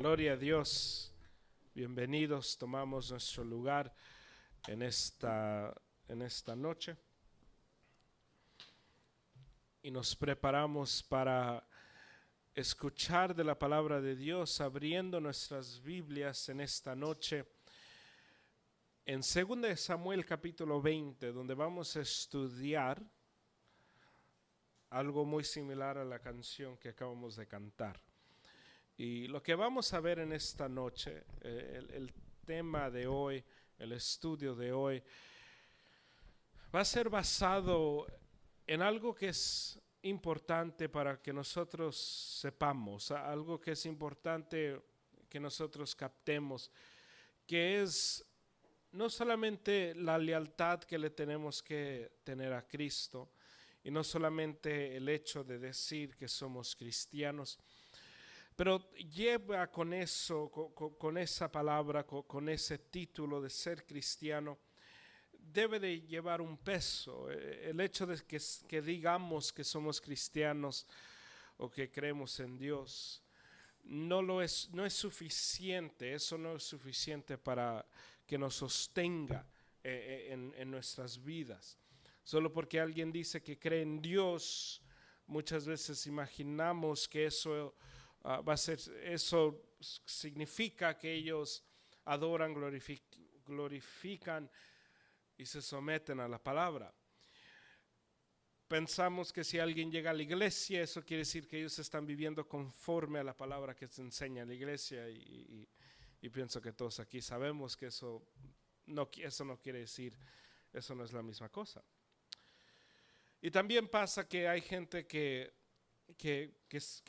Gloria a Dios. Bienvenidos. Tomamos nuestro lugar en esta noche y nos preparamos para escuchar de la palabra de Dios, abriendo nuestras Biblias en esta noche en 2 de Samuel capítulo 20, donde vamos a estudiar algo muy similar a la canción que acabamos de cantar. Y lo que vamos a ver en esta noche, el tema de hoy, el estudio de hoy, va a ser basado en algo que es importante para que nosotros sepamos, algo que es importante que nosotros captemos, que es no solamente la lealtad que le tenemos que tener a Cristo, y no solamente el hecho de decir que somos cristianos, pero lleva con eso, con esa palabra, con ese título de ser cristiano, debe de llevar un peso. El hecho de que digamos que somos cristianos o que creemos en Dios, no es suficiente. Eso no es suficiente para que nos sostenga en nuestras vidas. Solo porque alguien dice que cree en Dios, muchas veces imaginamos que eso eso significa que ellos adoran, glorifican y se someten a la palabra. Pensamos que si alguien llega a la iglesia, eso quiere decir que ellos están viviendo conforme a la palabra que se enseña en la iglesia, y pienso que todos aquí sabemos que eso no quiere decir, eso no es la misma cosa. Y también pasa que hay gente que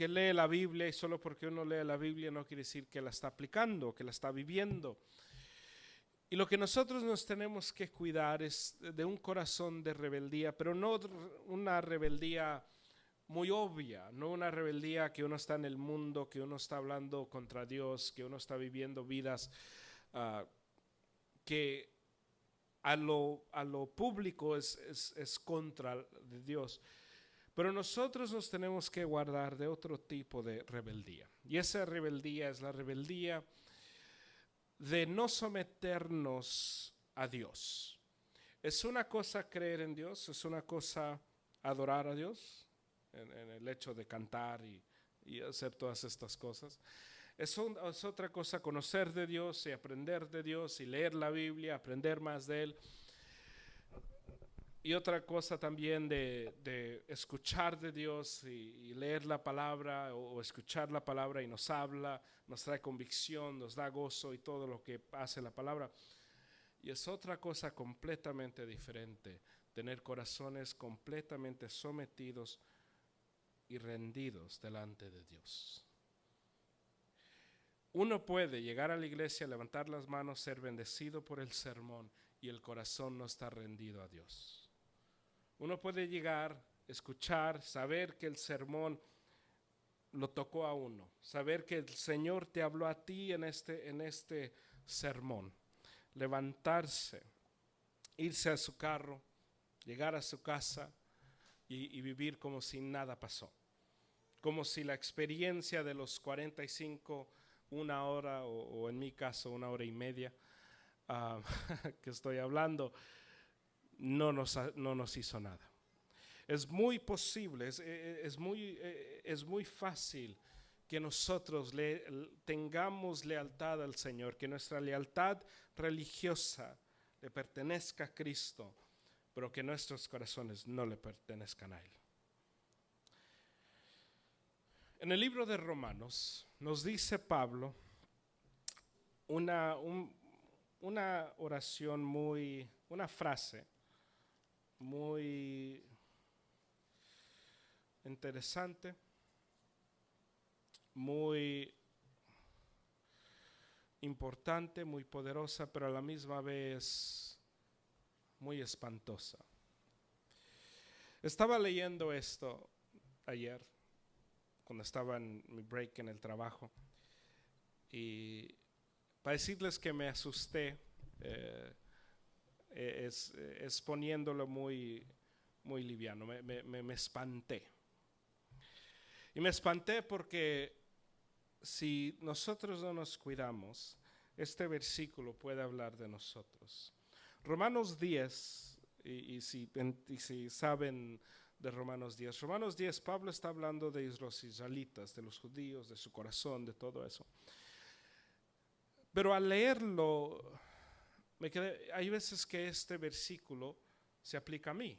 lee la Biblia, y solo porque uno lee la Biblia no quiere decir que la está aplicando, que la está viviendo. Y lo que nosotros nos tenemos que cuidar es de un corazón de rebeldía, pero no una rebeldía muy obvia, no una rebeldía que uno está en el mundo, que uno está hablando contra Dios, que uno está viviendo vidas que a lo público es contra de Dios. Pero nosotros nos tenemos que guardar de otro tipo de rebeldía. Y esa rebeldía es la rebeldía de no someternos a Dios. Es una cosa creer en Dios, es una cosa adorar a Dios, en el hecho de cantar y hacer todas estas cosas. Es otra cosa conocer de Dios y aprender de Dios y leer la Biblia, aprender más de Él. Y otra cosa también de escuchar de Dios y leer la palabra o escuchar la palabra y nos habla, nos trae convicción, nos da gozo y todo lo que hace la palabra. Y es otra cosa completamente diferente, tener corazones completamente sometidos y rendidos delante de Dios. Uno puede llegar a la iglesia, levantar las manos, ser bendecido por el sermón y el corazón no está rendido a Dios. Uno puede llegar, escuchar, saber que el sermón lo tocó a uno, saber que el Señor te habló a ti en este sermón, levantarse, irse a su carro, llegar a su casa y vivir como si nada pasó, como si la experiencia de los 45, una hora o en mi caso 1 hora y media que estoy hablando, no nos hizo nada. Es muy posible, es muy fácil que nosotros tengamos lealtad al Señor, que nuestra lealtad religiosa le pertenezca a Cristo, pero que nuestros corazones no le pertenezcan a Él. En el libro de Romanos nos dice Pablo una oración una frase muy interesante, muy importante, muy poderosa, pero a la misma vez muy espantosa. Estaba leyendo esto ayer, cuando estaba en mi break en el trabajo, y para decirles que me asusté, es poniéndolo muy liviano, me espanté. Y me espanté porque si nosotros no nos cuidamos, este versículo puede hablar de nosotros. Romanos 10, y si saben de Romanos 10, Pablo está hablando de los israelitas, de los judíos, de su corazón, de todo eso. Pero al leerlo, hay veces que este versículo se aplica a mí.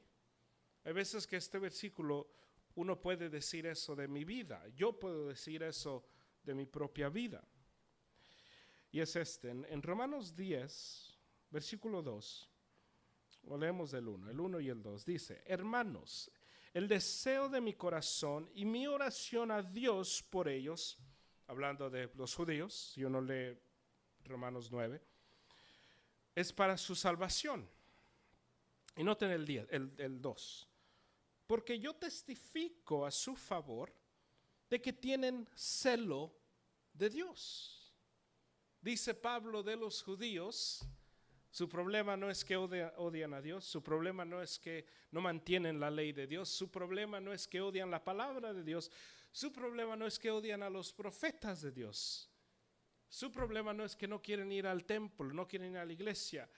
Hay veces que este versículo, uno puede decir eso de mi vida. Yo puedo decir eso de mi propia vida. Y es en Romanos 10, versículo 2, o leemos el 1 y el 2, dice: hermanos, el deseo de mi corazón y mi oración a Dios por ellos, hablando de los judíos, si uno lee Romanos 9, es para su salvación. Y noten el 2. Porque yo testifico a su favor de que tienen celo de Dios. Dice Pablo de los judíos, su problema no es que odian a Dios, su problema no es que no mantienen la ley de Dios, su problema no es que odian la palabra de Dios, su problema no es que odian a los profetas de Dios, su problema no es que no quieren ir al templo, no quieren ir a la iglesia.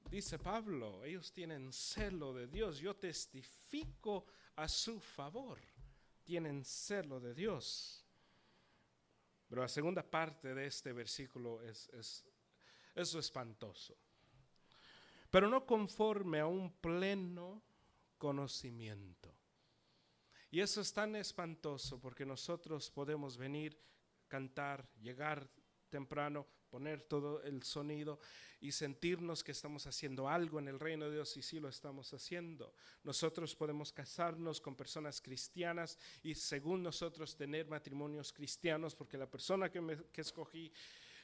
Dice Pablo, ellos tienen celo de Dios, yo testifico a su favor, tienen celo de Dios. Pero la segunda parte de este versículo es espantoso. Pero no conforme a un pleno conocimiento. Y eso es tan espantoso porque nosotros podemos venir, cantar, llegar temprano, poner todo el sonido y sentirnos que estamos haciendo algo en el reino de Dios, y sí lo estamos haciendo. Nosotros podemos casarnos con personas cristianas y según nosotros tener matrimonios cristianos porque la persona que escogí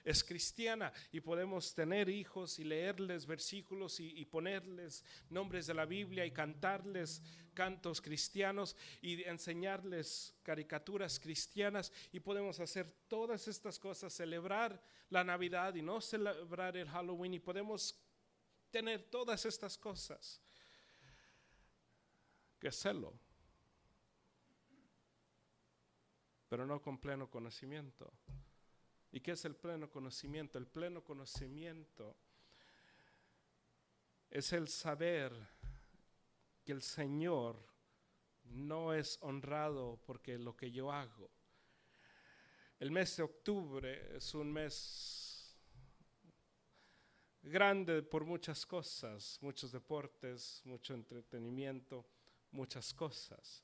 es cristiana, y podemos tener hijos y leerles versículos y ponerles nombres de la Biblia y cantarles cantos cristianos y enseñarles caricaturas cristianas, y podemos hacer todas estas cosas, celebrar la Navidad y no celebrar el Halloween, y podemos tener todas estas cosas. Que celo, pero no con pleno conocimiento. ¿Y qué es el pleno conocimiento? El pleno conocimiento es el saber que el Señor no es honrado porque lo que yo hago. El mes de octubre es un mes grande por muchas cosas, muchos deportes, mucho entretenimiento, muchas cosas.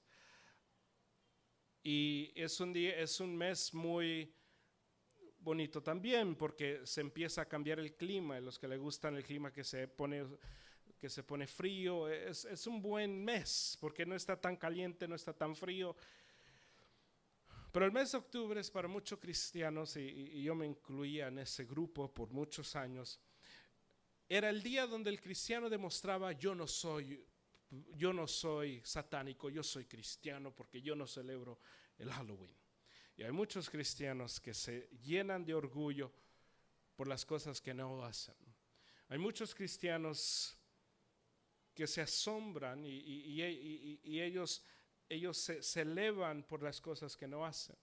Y es un mes muy bonito también porque se empieza a cambiar el clima, y los que les gustan el clima que se pone frío, es un buen mes porque no está tan caliente, no está tan frío. Pero el mes de octubre es para muchos cristianos, y yo me incluía en ese grupo por muchos años, era el día donde el cristiano demostraba: yo no soy satánico, yo soy cristiano porque yo no celebro el Halloween. Y hay muchos cristianos que se llenan de orgullo por las cosas que no hacen. Hay muchos cristianos que se asombran y ellos se elevan por las cosas que no hacen.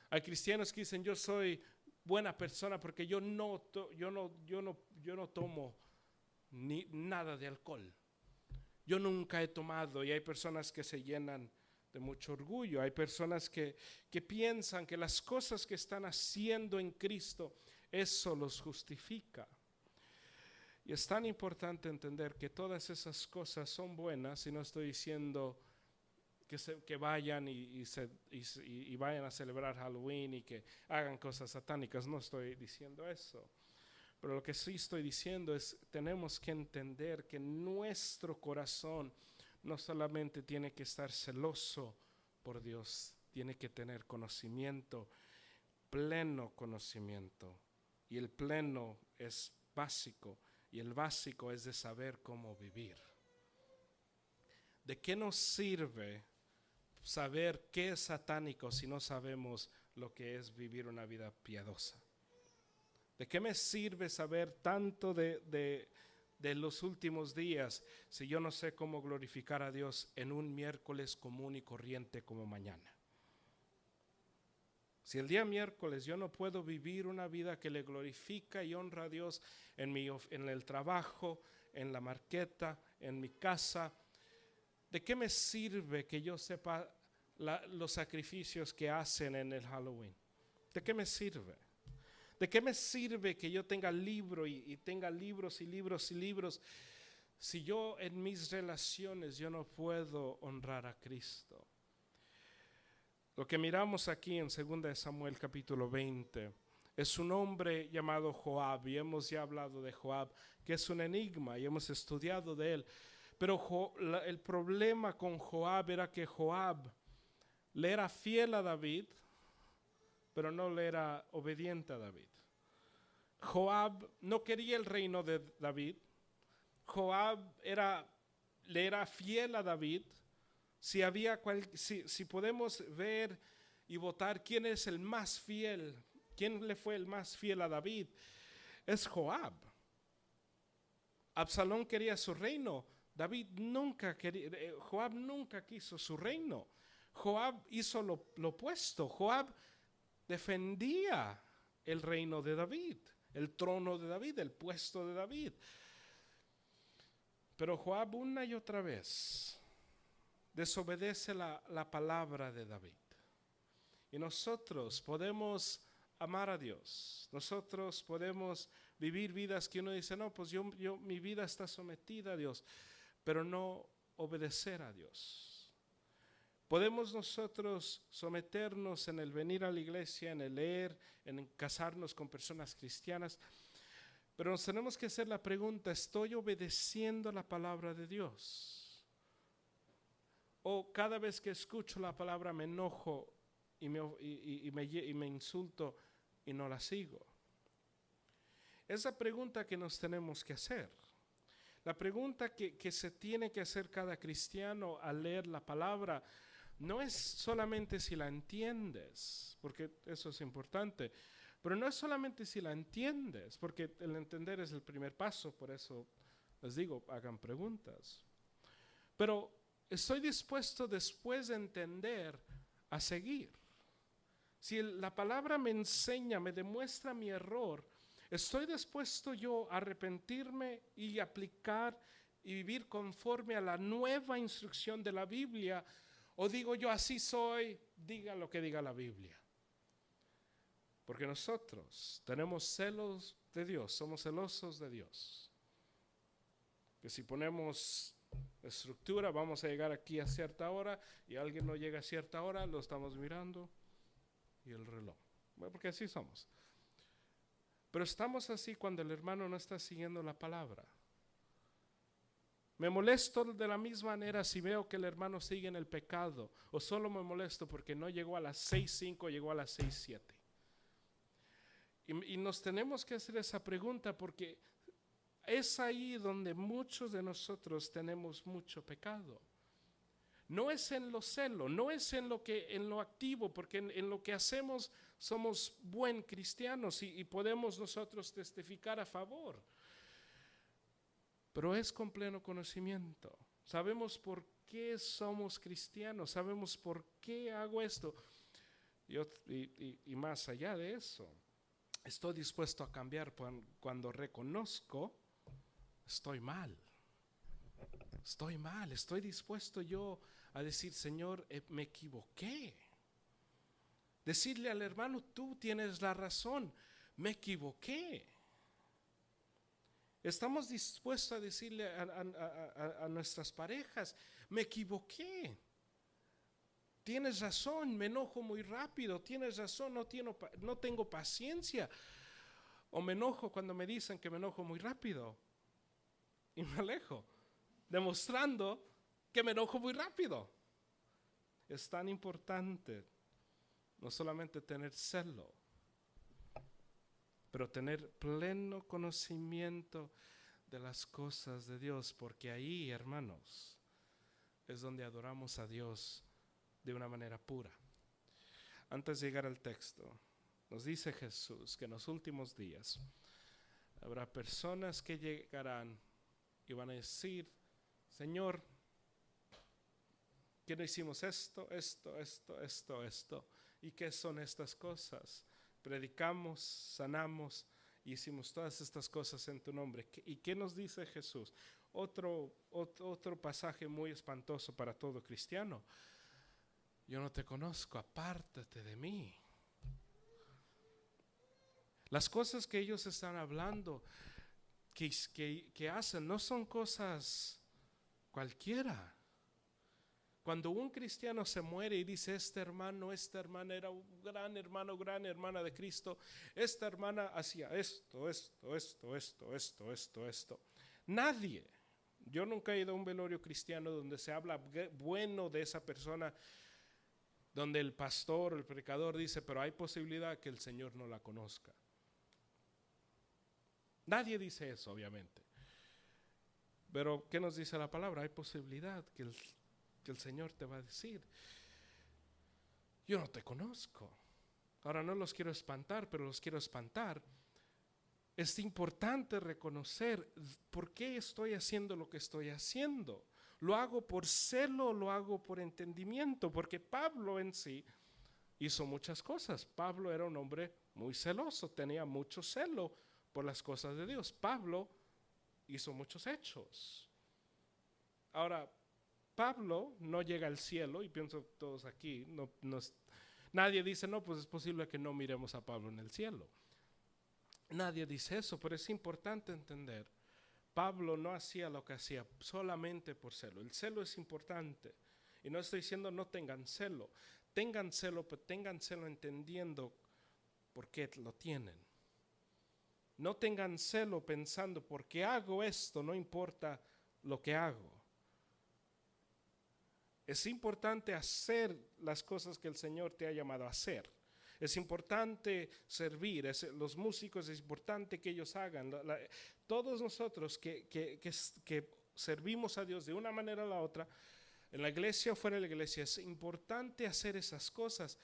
Hay cristianos que dicen: yo soy buena persona porque yo no tomo ni nada de alcohol. Yo nunca he tomado. Y hay personas que se llenan de mucho orgullo. Hay personas que piensan que las cosas que están haciendo en Cristo, eso los justifica. Y es tan importante entender que todas esas cosas son buenas, y no estoy diciendo que vayan y vayan a celebrar Halloween y que hagan cosas satánicas, no estoy diciendo eso. Pero lo que sí estoy diciendo es: tenemos que entender que nuestro corazón no solamente tiene que estar celoso por Dios, tiene que tener conocimiento, pleno conocimiento. Y el pleno es básico, y el básico es de saber cómo vivir. ¿De qué nos sirve saber qué es satánico si no sabemos lo que es vivir una vida piadosa? ¿De qué me sirve saber tanto de los últimos días si yo no sé cómo glorificar a Dios en un miércoles común y corriente como mañana? Si el día miércoles yo no puedo vivir una vida que le glorifica y honra a Dios en el trabajo, en la marqueta, en mi casa, ¿de qué me sirve que yo sepa los sacrificios que hacen en el Halloween? ¿De qué me sirve? ¿De qué me sirve que yo tenga libro y tenga libros y libros y libros si yo en mis relaciones yo no puedo honrar a Cristo? Lo que miramos aquí en 2 Samuel capítulo 20 es un hombre llamado Joab, y hemos ya hablado de Joab, que es un enigma y hemos estudiado de él. Pero el problema con Joab era que Joab le era fiel a David, pero no le era obediente a David. Joab no quería el reino de David. Joab le era fiel a David. Si podemos ver y votar quién es el más fiel, quién le fue el más fiel a David, es Joab. Absalón quería su reino. Joab nunca quiso su reino. Joab hizo lo opuesto. Joab defendía el reino de David, el trono de David, el puesto de David. Pero Joab una y otra vez desobedece la palabra de David. Y nosotros podemos amar a Dios. Nosotros podemos vivir vidas que uno dice, no, pues mi vida está sometida a Dios, pero no obedecer a Dios. Podemos nosotros someternos en el venir a la iglesia, en el leer, en casarnos con personas cristianas, pero nos tenemos que hacer la pregunta, ¿estoy obedeciendo la palabra de Dios? O cada vez que escucho la palabra me enojo y me insulto y no la sigo. Esa pregunta que nos tenemos que hacer. La pregunta que se tiene que hacer cada cristiano al leer la palabra no es solamente si la entiendes, porque eso es importante, pero no es solamente si la entiendes, porque el entender es el primer paso, por eso les digo, hagan preguntas. Pero estoy dispuesto después de entender a seguir. Si la palabra me enseña, me demuestra mi error, ¿estoy dispuesto yo a arrepentirme y aplicar y vivir conforme a la nueva instrucción de la Biblia? ¿O digo yo así soy, diga lo que diga la Biblia? Porque nosotros tenemos celos de Dios, somos celosos de Dios. Que si ponemos estructura, vamos a llegar aquí a cierta hora y alguien no llega a cierta hora, lo estamos mirando y el reloj. Bueno, porque así somos. Pero estamos así cuando el hermano no está siguiendo la palabra. Me molesto de la misma manera si veo que el hermano sigue en el pecado, o solo me molesto porque no llegó a las 6:05, llegó a las 6:07. Y nos tenemos que hacer esa pregunta porque es ahí donde muchos de nosotros tenemos mucho pecado. No es en lo celo, no es en lo activo, porque en lo que hacemos somos buen cristianos y podemos nosotros testificar a favor. Pero es con pleno conocimiento. Sabemos por qué somos cristianos, sabemos por qué hago esto. Y más allá de eso, estoy dispuesto a cambiar cuando reconozco, estoy mal, estoy dispuesto yo a decir, Señor, me equivoqué. Decirle al hermano, tú tienes la razón, me equivoqué. Estamos dispuestos a decirle a nuestras parejas, me equivoqué. Tienes razón, me enojo muy rápido, tienes razón, no tengo paciencia. O me enojo cuando me dicen que me enojo muy rápido y me alejo, demostrando que me enojo muy rápido. Es tan importante no solamente tener celo, pero tener pleno conocimiento de las cosas de Dios, porque ahí, hermanos, es donde adoramos a Dios de una manera pura. Antes de llegar al texto, nos dice Jesús que en los últimos días habrá personas que llegarán y van a decir, Señor, ¿qué no hicimos esto? ¿Y qué son estas cosas? Predicamos, sanamos y hicimos todas estas cosas en tu nombre. ¿Y qué nos dice Jesús? Otro pasaje muy espantoso para todo cristiano. Yo no te conozco, apártate de mí. Las cosas que ellos están hablando, que hacen, no son cosas cualquiera. Cuando un cristiano se muere y dice, esta hermana era un gran hermano, gran hermana de Cristo, esta hermana hacía esto. Nadie, yo nunca he ido a un velorio cristiano donde se habla bueno de esa persona, donde el pastor, el predicador dice, pero hay posibilidad que el Señor no la conozca. Nadie dice eso, obviamente. Pero, ¿qué nos dice la palabra? Hay posibilidad que el Señor te va a decir, yo no te conozco. Ahora no los quiero espantar, pero los quiero espantar. Es importante reconocer por qué estoy haciendo lo que estoy haciendo. ¿Lo hago por celo o lo hago por entendimiento? Porque Pablo en sí hizo muchas cosas. Pablo era un hombre muy celoso, tenía mucho celo por las cosas de Dios. Pablo hizo muchos hechos. Ahora, Pablo no llega al cielo, y pienso todos aquí, nadie dice, no, pues es posible que no miremos a Pablo en el cielo. Nadie dice eso, pero es importante entender, Pablo no hacía lo que hacía solamente por celo. El celo es importante, y no estoy diciendo no tengan celo, pero tengan celo entendiendo por qué lo tienen. No tengan celo pensando, porque hago esto, no importa lo que hago. Es importante hacer las cosas que el Señor te ha llamado a hacer. Es importante servir, los músicos es importante que ellos hagan. Todos nosotros que servimos a Dios de una manera o la otra, en la iglesia o fuera de la iglesia, es importante hacer esas cosas,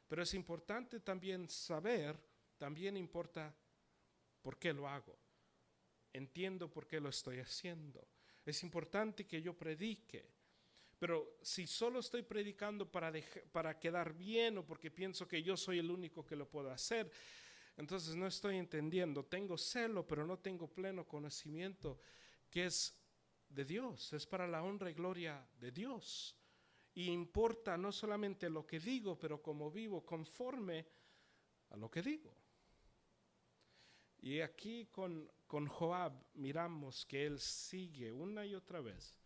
pero es importante también saber, también importa por qué lo hago. Entiendo por qué lo estoy haciendo. Es importante que yo predique. Pero si solo estoy predicando para quedar bien o porque pienso que yo soy el único que lo puedo hacer, entonces no estoy entendiendo. Tengo celo, pero no tengo pleno conocimiento que es de Dios, es para la honra y gloria de Dios. Y importa no solamente lo que digo, pero cómo vivo conforme a lo que digo. Y aquí con Joab miramos que él sigue una y otra vez.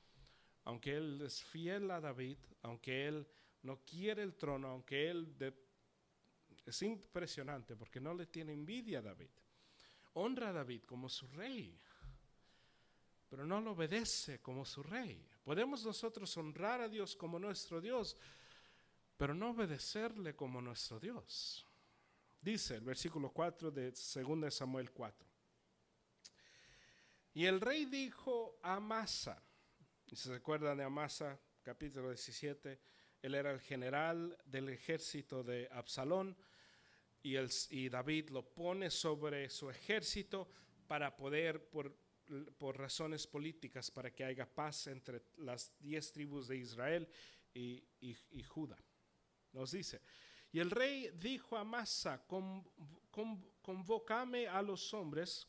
Aunque él es fiel a David, aunque él no quiere el trono, aunque él es impresionante porque no le tiene envidia a David. Honra a David como su rey, pero no lo obedece como su rey. Podemos nosotros honrar a Dios como nuestro Dios, pero no obedecerle como nuestro Dios. Dice el versículo 4 de 2 Samuel 4. Y el rey dijo a Amasa, y se recuerdan de Amasa, capítulo 17, él era el general del ejército de Absalón, y David lo pone sobre su ejército para poder, por razones políticas, para que haya paz entre las 10 tribus de Israel y Judá. Nos dice, y el rey dijo a Amasa, convócame a los hombres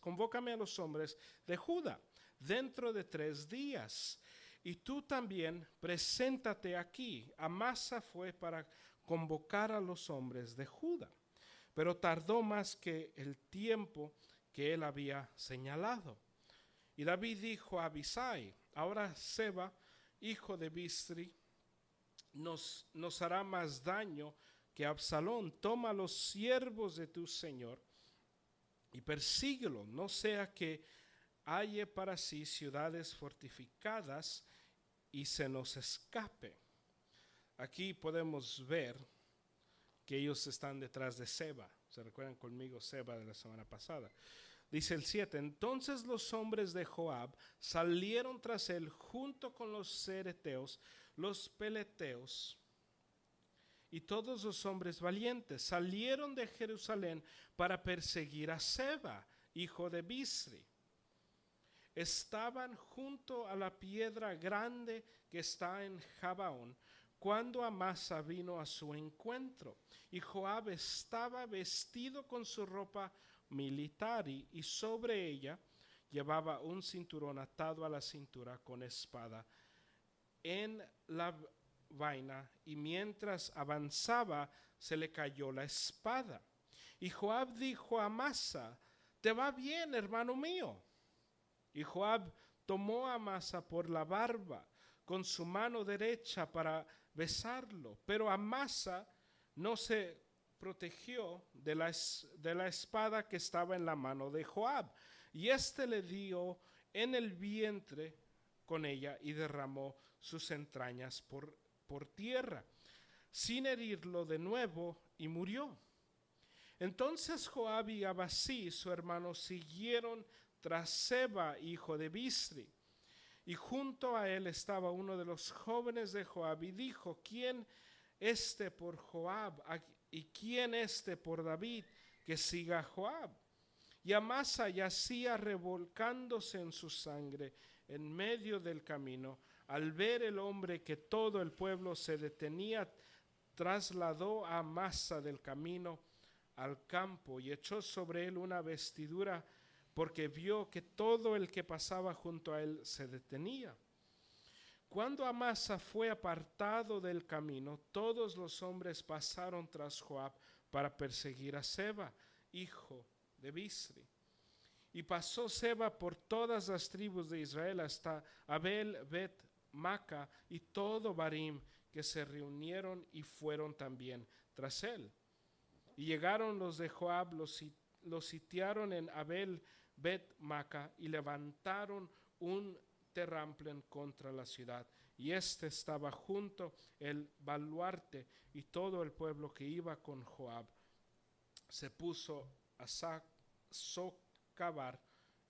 de Judá dentro de 3 días. Y tú también preséntate aquí. Amasa fue para convocar a los hombres de Judá, pero tardó más que el tiempo que él había señalado. Y David dijo a Abisai, ahora Seba, hijo de Bisri, nos hará más daño que Absalón. Toma los siervos de tu señor y persíguelo, no sea que halle para sí ciudades fortificadas y se nos escape. Aquí podemos ver que ellos están detrás de Seba. ¿Se recuerdan conmigo Seba de la semana pasada? Dice el 7, entonces los hombres de Joab salieron tras él junto con los cereteos, los peleteos y todos los hombres valientes. Salieron de Jerusalén para perseguir a Seba, hijo de Bisri. Estaban junto a la piedra grande que está en Gabaón, cuando Amasa vino a su encuentro, y Joab estaba vestido con su ropa militar y sobre ella llevaba un cinturón atado a la cintura con espada en la vaina, y mientras avanzaba se le cayó la espada. Y Joab dijo a Amasa: ¿te va bien, hermano mío? Y Joab tomó a Amasa por la barba con su mano derecha para besarlo, pero Amasa no se protegió de la espada que estaba en la mano de Joab, y éste le dio en el vientre con ella y derramó sus entrañas por tierra, sin herirlo de nuevo, y murió. Entonces Joab y Abasí, su hermano, siguieron tras Seba, hijo de Bisri, y junto a él estaba uno de los jóvenes de Joab, y dijo: ¿quién este por Joab y quién este por David, que siga a Joab? Y Amasa yacía revolcándose en su sangre en medio del camino. Al ver el hombre que todo el pueblo se detenía, trasladó a Amasa del camino al campo y echó sobre él una vestidura, porque vio que todo el que pasaba junto a él se detenía. Cuando Amasa fue apartado del camino, todos los hombres pasaron tras Joab para perseguir a Seba, hijo de Bisri. Y pasó Seba por todas las tribus de Israel hasta Abel Bet Maca y todo Barim, que se reunieron y fueron también tras él. Y llegaron los de Joab, los sitiaron en Abel Bet Maca y levantaron un terraplén contra la ciudad. Y estaba junto el baluarte, y todo el pueblo que iba con Joab se puso a socavar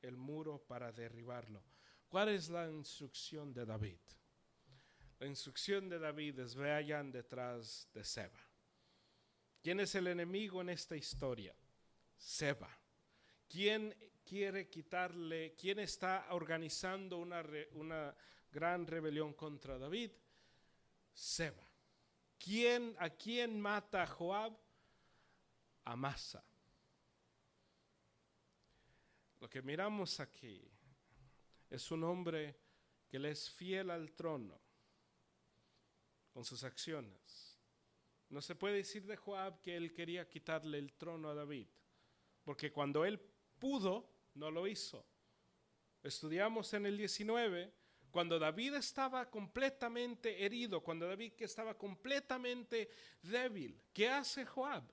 el muro para derribarlo. ¿Cuál es la instrucción de David? La instrucción de David es: vayan detrás de Seba. ¿Quién es el enemigo en esta historia? Seba. ¿Quién quiere quitarle? ¿Quién está organizando una gran rebelión contra David? Seba. ¿A quién mata a Joab? Amasa. Lo que miramos aquí es un hombre que le es fiel al trono con sus acciones. No se puede decir de Joab que él quería quitarle el trono a David, porque cuando él pudo, no lo hizo. Estudiamos en el 19, cuando David estaba completamente herido, cuando David estaba completamente débil, ¿qué hace Joab?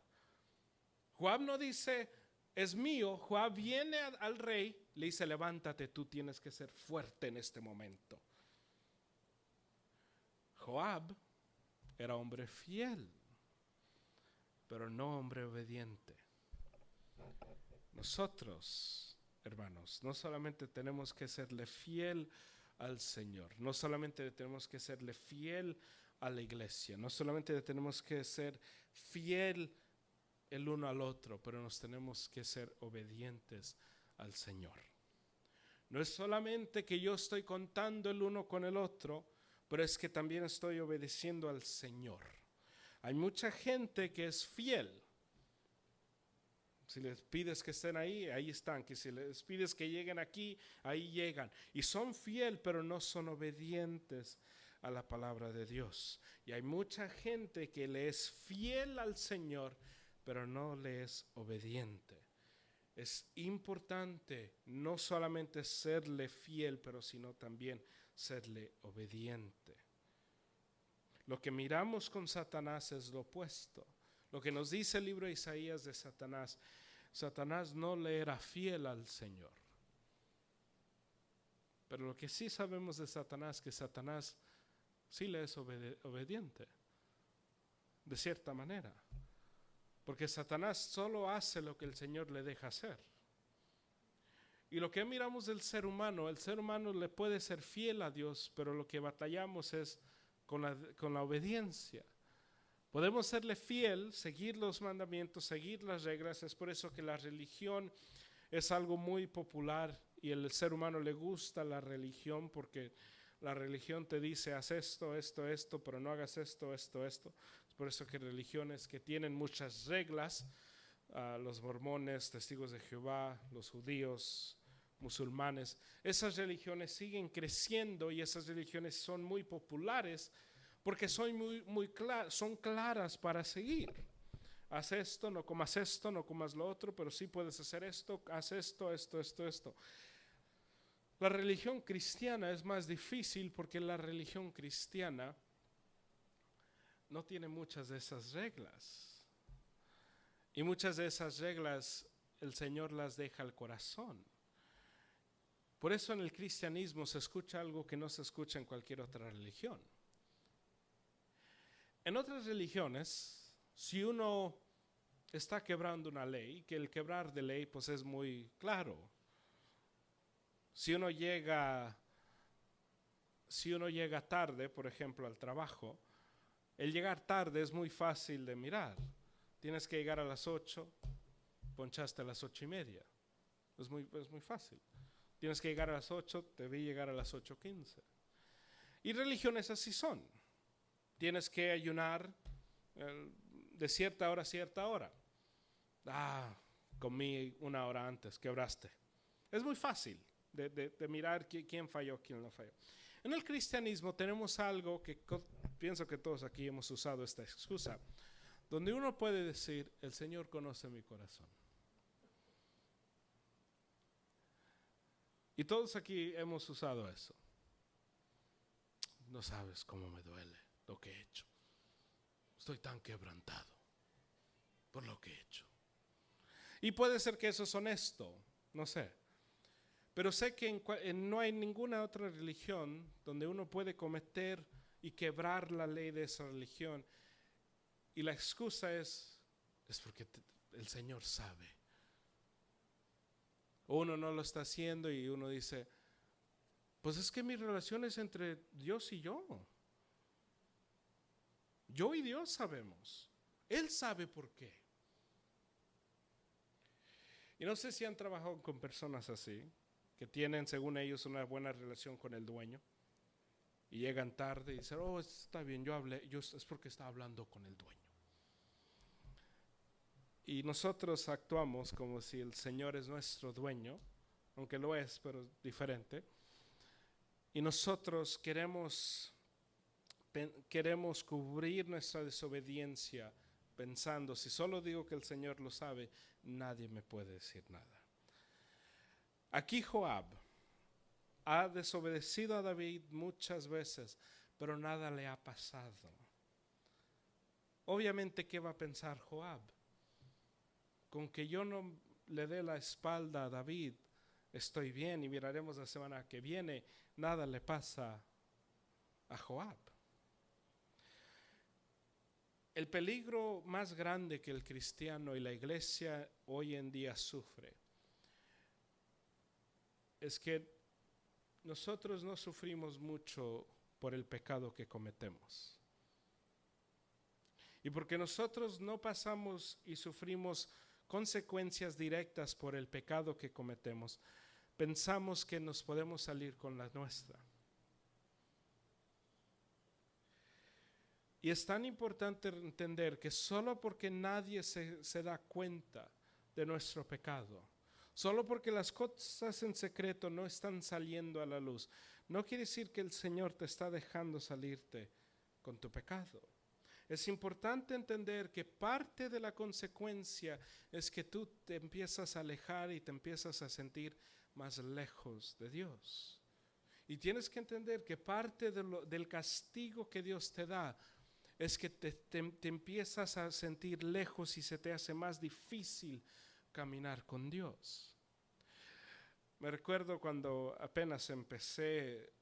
Joab no dice: es mío. Joab viene al rey, le dice: levántate, tú tienes que ser fuerte en este momento. Joab era hombre fiel, pero no hombre obediente. Nosotros, hermanos, no solamente tenemos que serle fiel al Señor, no solamente tenemos que serle fiel a la iglesia, no solamente tenemos que ser fiel el uno al otro, pero nos tenemos que ser obedientes al Señor. No es solamente que yo estoy contando el uno con el otro, pero es que también estoy obedeciendo al Señor. Hay mucha gente que es fiel. Si les pides que estén ahí, ahí están. Que si les pides que lleguen aquí, ahí llegan. Y son fiel, pero no son obedientes a la palabra de Dios. Y hay mucha gente que le es fiel al Señor, pero no le es obediente. Es importante no solamente serle fiel, pero sino también serle obediente. Lo que miramos con Satanás es lo opuesto. Lo que nos dice el libro de Isaías de Satanás: Satanás no le era fiel al Señor. Pero lo que sí sabemos de Satanás, que Satanás sí le es obediente, de cierta manera. Porque Satanás solo hace lo que el Señor le deja hacer. Y lo que miramos del ser humano, el ser humano le puede ser fiel a Dios, pero lo que batallamos es con la obediencia. Podemos serle fiel, seguir los mandamientos, seguir las reglas. Es por eso que la religión es algo muy popular y el ser humano le gusta la religión, porque La religión te dice, haz esto, esto, esto, pero no hagas esto, esto, esto. Es por eso que religiones que tienen muchas reglas, los mormones, testigos de Jehová, los judíos, musulmanes, esas religiones siguen creciendo y esas religiones son muy populares porque son son claras para seguir. Haz esto, no comas lo otro, pero sí puedes hacer esto, haz esto, esto, esto, esto. La religión cristiana es más difícil porque la religión cristiana no tiene muchas de esas reglas. Y muchas de esas reglas el Señor las deja al corazón. Por eso en el cristianismo se escucha algo que no se escucha en cualquier otra religión. En otras religiones, si uno está quebrando una ley, que el quebrar de ley pues es muy claro. Si uno llega tarde, por ejemplo, al trabajo, el llegar tarde es muy fácil de mirar. Tienes que llegar a las 8, ponchaste a las 8:30. Es muy fácil. Tienes que llegar a las 8, debí llegar a las 8:15. Y religiones así son. Tienes que ayunar de cierta hora a cierta hora. Comí 1 hora antes, quebraste. Es muy fácil de mirar quién falló, quién no falló. En el cristianismo tenemos algo que pienso que todos aquí hemos usado esta excusa, donde uno puede decir, el Señor conoce mi corazón. Y todos aquí hemos usado eso. No sabes cómo me duele lo que he hecho. Estoy tan quebrantado por lo que he hecho. Y puede ser que eso es honesto, no sé. Pero sé que no hay ninguna otra religión donde uno puede cometer y quebrar la ley de esa religión. Y la excusa es porque el Señor sabe. Uno no lo está haciendo y uno dice, pues es que mi relación es entre Dios y yo. Yo y Dios sabemos. Él sabe por qué. Y no sé si han trabajado con personas así, que tienen, según ellos, una buena relación con el dueño. Y llegan tarde y dicen, está bien, es porque estaba hablando con el dueño. Y nosotros actuamos como si el Señor es nuestro dueño, aunque lo es, pero diferente. Y nosotros queremos cubrir nuestra desobediencia pensando, si solo digo que el Señor lo sabe, nadie me puede decir nada. Aquí Joab ha desobedecido a David muchas veces, pero nada le ha pasado. Obviamente, ¿qué va a pensar Joab? Con que yo no le dé la espalda a David, estoy bien, y miraremos la semana que viene, nada le pasa a Joab. El peligro más grande que el cristiano y la iglesia hoy en día sufre es que nosotros no sufrimos mucho por el pecado que cometemos. Y porque nosotros no pasamos y sufrimos consecuencias directas por el pecado que cometemos, pensamos que nos podemos salir con la nuestra. Y es tan importante entender que solo porque nadie se da cuenta de nuestro pecado, solo porque las cosas en secreto no están saliendo a la luz, no quiere decir que el Señor te está dejando salirte con tu pecado. Es importante entender que parte de la consecuencia es que tú te empiezas a alejar y te empiezas a sentir más lejos de Dios. Y tienes que entender que parte del castigo que Dios te da es que te empiezas a sentir lejos y se te hace más difícil caminar con Dios. Me recuerdo cuando apenas empecé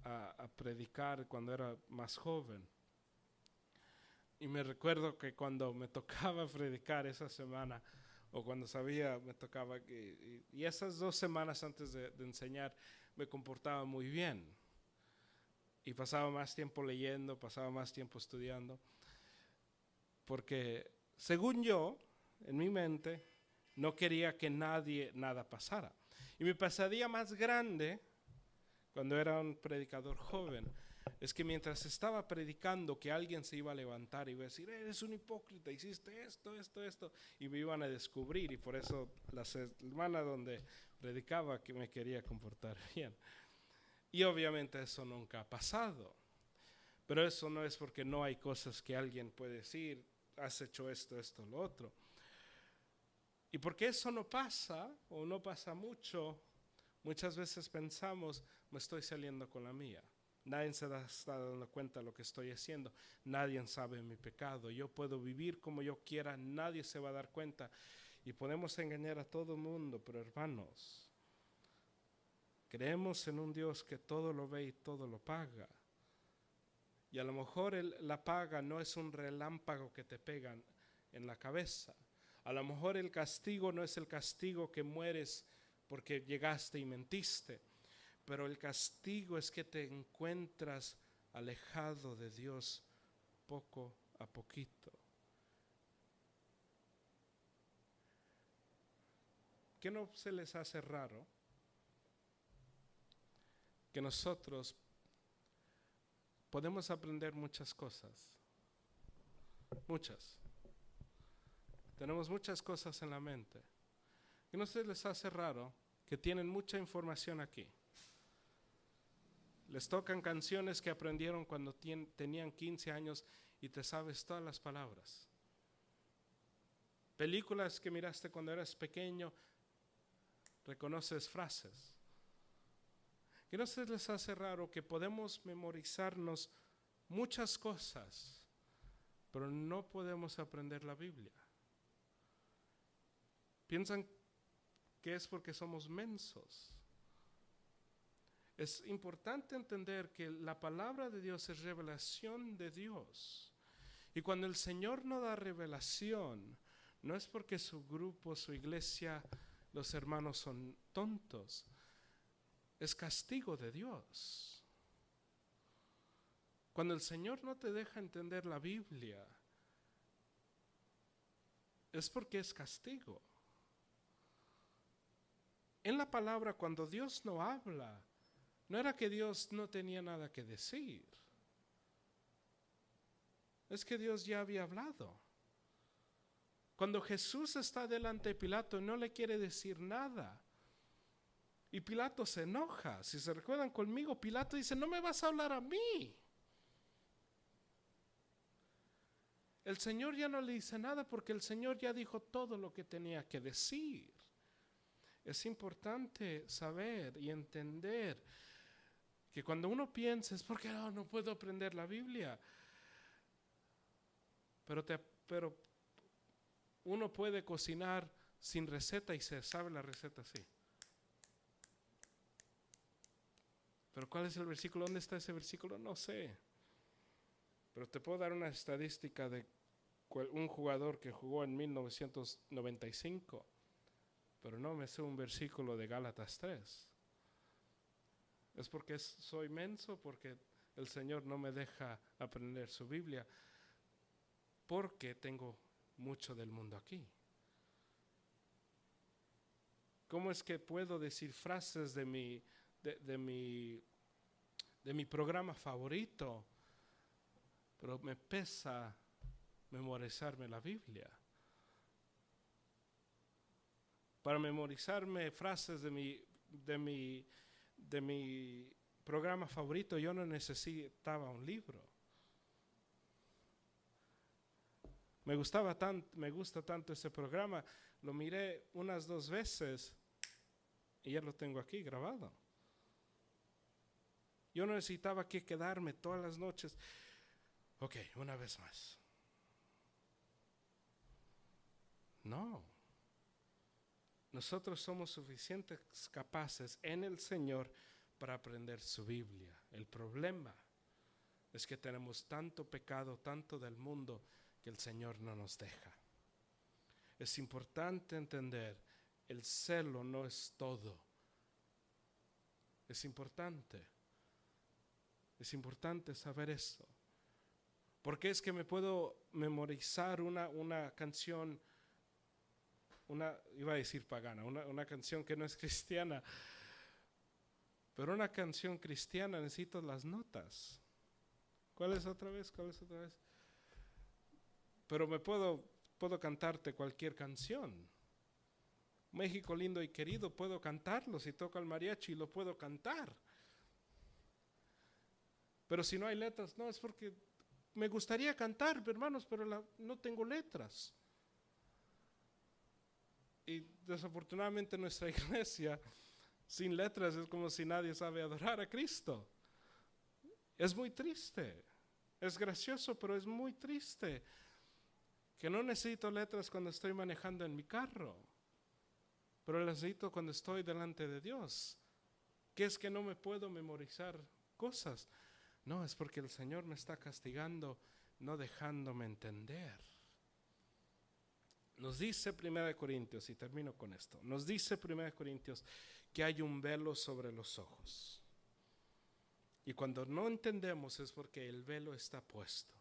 a predicar cuando era más joven. Y me recuerdo que cuando me tocaba predicar esa semana, o cuando sabía me tocaba, y esas 2 semanas antes de enseñar, me comportaba muy bien. Y pasaba más tiempo leyendo, pasaba más tiempo estudiando. Porque, según yo, en mi mente, no quería que nada pasara. Y mi pesadilla más grande, cuando era un predicador joven, es que mientras estaba predicando que alguien se iba a levantar y iba a decir, eres un hipócrita, hiciste esto, y me iban a descubrir, y por eso la semana donde predicaba que me quería comportar bien. Y obviamente eso nunca ha pasado, pero eso no es porque no hay cosas que alguien puede decir, has hecho esto, lo otro. Y porque eso no pasa, o no pasa mucho, muchas veces pensamos, me estoy saliendo con la mía. Nadie se está dando cuenta de lo que estoy haciendo. Nadie sabe mi pecado. Yo puedo vivir como yo quiera. Nadie se va a dar cuenta. Y podemos engañar a todo el mundo. Pero hermanos, creemos en un Dios que todo lo ve y todo lo paga. Y a lo mejor la paga no es un relámpago que te pegan en la cabeza. A lo mejor el castigo no es el castigo que mueres porque llegaste y mentiste. Pero el castigo es que te encuentras alejado de Dios poco a poquito. ¿Qué no se les hace raro que nosotros podemos aprender muchas cosas? Muchas. Tenemos muchas cosas en la mente. ¿Qué no se les hace raro que tienen mucha información aquí? Les tocan canciones que aprendieron cuando tenían 15 años y te sabes todas las palabras. Películas que miraste cuando eras pequeño, reconoces frases. ¿Qué no se les hace raro que podemos memorizarnos muchas cosas, pero no podemos aprender la Biblia? Piensan que es porque somos mensos. Es importante entender que la palabra de Dios es revelación de Dios. Y cuando el Señor no da revelación, no es porque su grupo, su iglesia, los hermanos son tontos. Es castigo de Dios. Cuando el Señor no te deja entender la Biblia, es porque es castigo. En la palabra, cuando Dios no habla, no era que Dios no tenía nada que decir. Es que Dios ya había hablado. Cuando Jesús está delante de Pilato, no le quiere decir nada. Y Pilato se enoja. Si se recuerdan conmigo, Pilato dice, no me vas a hablar a mí. El Señor ya no le dice nada porque el Señor ya dijo todo lo que tenía que decir. Es importante saber y entender que cuando uno piensa, es porque no puedo aprender la Biblia. Pero uno puede cocinar sin receta y se sabe la receta así. Pero ¿cuál es el versículo? ¿Dónde está ese versículo? No sé. Pero te puedo dar una estadística de un jugador que jugó en 1995. Pero no me sé un versículo de Gálatas 3. ¿Es porque soy menso? Porque el Señor no me deja aprender su Biblia. Porque tengo mucho del mundo aquí. ¿Cómo es que puedo decir frases de mi programa favorito, pero me pesa memorizarme la Biblia? Para memorizarme frases de mi programa favorito, yo no necesitaba un libro. Me gusta tanto ese programa, lo miré unas 2 veces y ya lo tengo aquí grabado. Yo no necesitaba que quedarme todas las noches. Ok, una vez más. No. Nosotros somos suficientes capaces en el Señor para aprender su Biblia. El problema es que tenemos tanto pecado, tanto del mundo, que el Señor no nos deja. Es importante entender, el celo no es todo. Es importante saber eso. Porque es que me puedo memorizar una canción, iba a decir pagana, una canción que no es cristiana, Pero una canción cristiana necesito las notas. ¿Cuál es otra vez? ¿Cuál es otra vez? Pero puedo cantarte cualquier canción. México lindo y querido, puedo cantarlo. Si toca el mariachi, lo puedo cantar. Pero si no hay letras, no, es porque me gustaría cantar, hermanos, pero no tengo letras. Y desafortunadamente nuestra iglesia sin letras es como si nadie sabe adorar a Cristo. Es muy triste. Es gracioso, pero es muy triste. Que no necesito letras cuando estoy manejando en mi carro, pero las necesito cuando estoy delante de Dios. ¿Qué es que no me puedo memorizar cosas? No, es porque el Señor me está castigando, no dejándome entender. Nos dice 1 Corintios, y termino con esto, nos dice 1 Corintios que hay un velo sobre los ojos. Y cuando no entendemos es porque el velo está puesto.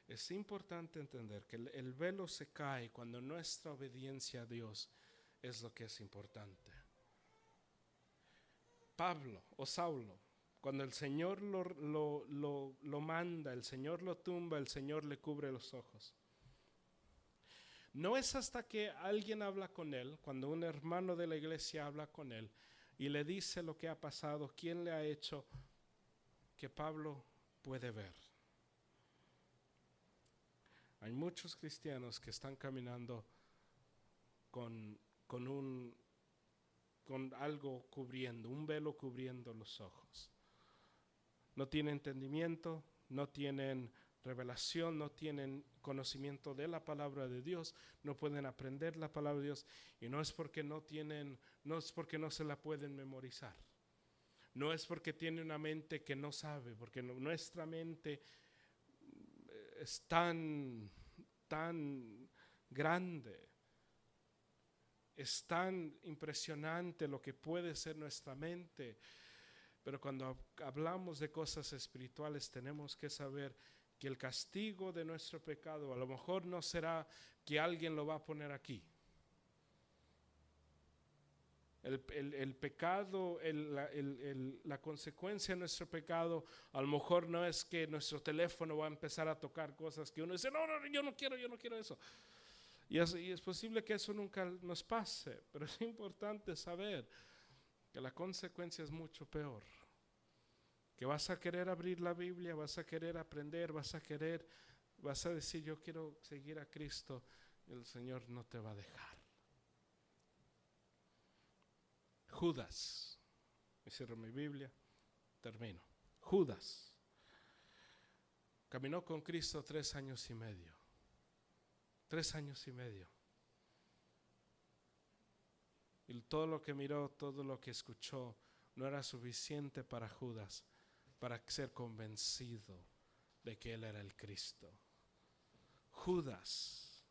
Es importante entender que el velo se cae cuando nuestra obediencia a Dios es lo que es importante. Pablo o Saulo, cuando el Señor lo manda, el Señor lo tumba, el Señor le cubre los ojos. No es hasta que alguien habla con él, cuando un hermano de la iglesia habla con él y le dice lo que ha pasado, quién le ha hecho, que Pablo puede ver. Hay muchos cristianos que están caminando con algo cubriendo, un velo cubriendo los ojos. No tienen entendimiento, no tienen revelación, no tienen conocimiento de la palabra de Dios, no pueden aprender la palabra de Dios, y no es porque no se la pueden memorizar. No es porque tienen una mente que no sabe, porque nuestra mente es tan grande, es tan impresionante lo que puede ser nuestra mente. Pero cuando hablamos de cosas espirituales tenemos que saber que el castigo de nuestro pecado a lo mejor no será que alguien lo va a poner aquí. El pecado, la consecuencia de nuestro pecado a lo mejor no es que nuestro teléfono va a empezar a tocar cosas que uno dice, no, yo no quiero eso. Y es posible que eso nunca nos pase, pero es importante saber que la consecuencia es mucho peor. Que vas a querer abrir la Biblia, vas a querer aprender, vas a decir yo quiero seguir a Cristo, y el Señor no te va a dejar. Judas, me cierro mi Biblia, termino. Judas caminó con Cristo 3 años y medio. 3 años y medio. Y todo lo que miró, todo lo que escuchó, no era suficiente para Judas para ser convencido de que él era el Cristo. Judas,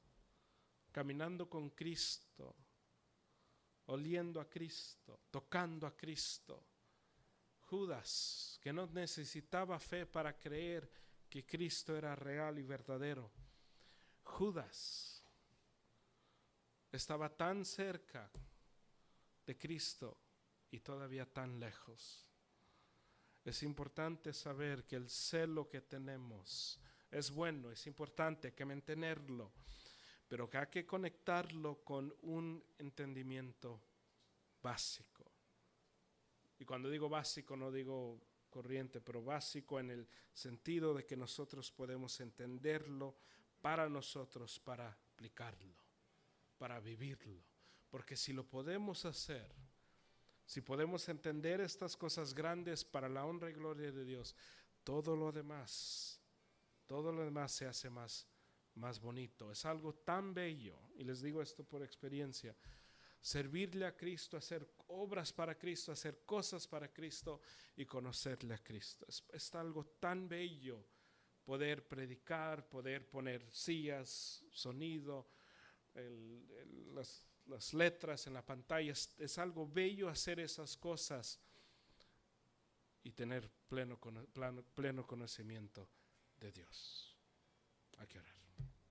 caminando con Cristo, oliendo a Cristo, tocando a Cristo. Judas, que no necesitaba fe para creer que Cristo era real y verdadero. Judas estaba tan cerca de Cristo y todavía tan lejos. Es importante saber que el celo que tenemos es bueno, es importante que mantenerlo, pero que hay que conectarlo con un entendimiento básico. Y cuando digo básico no digo corriente, pero básico en el sentido de que nosotros podemos entenderlo para nosotros, para aplicarlo, para vivirlo. Porque si lo podemos hacer, si podemos entender estas cosas grandes para la honra y gloria de Dios, todo lo demás se hace más bonito. Es algo tan bello, y les digo esto por experiencia, servirle a Cristo, hacer obras para Cristo, hacer cosas para Cristo y conocerle a Cristo. Es algo tan bello poder predicar, poder poner sillas, sonido, las letras en la pantalla. Es algo bello hacer esas cosas y tener pleno conocimiento de Dios. Hay que orar.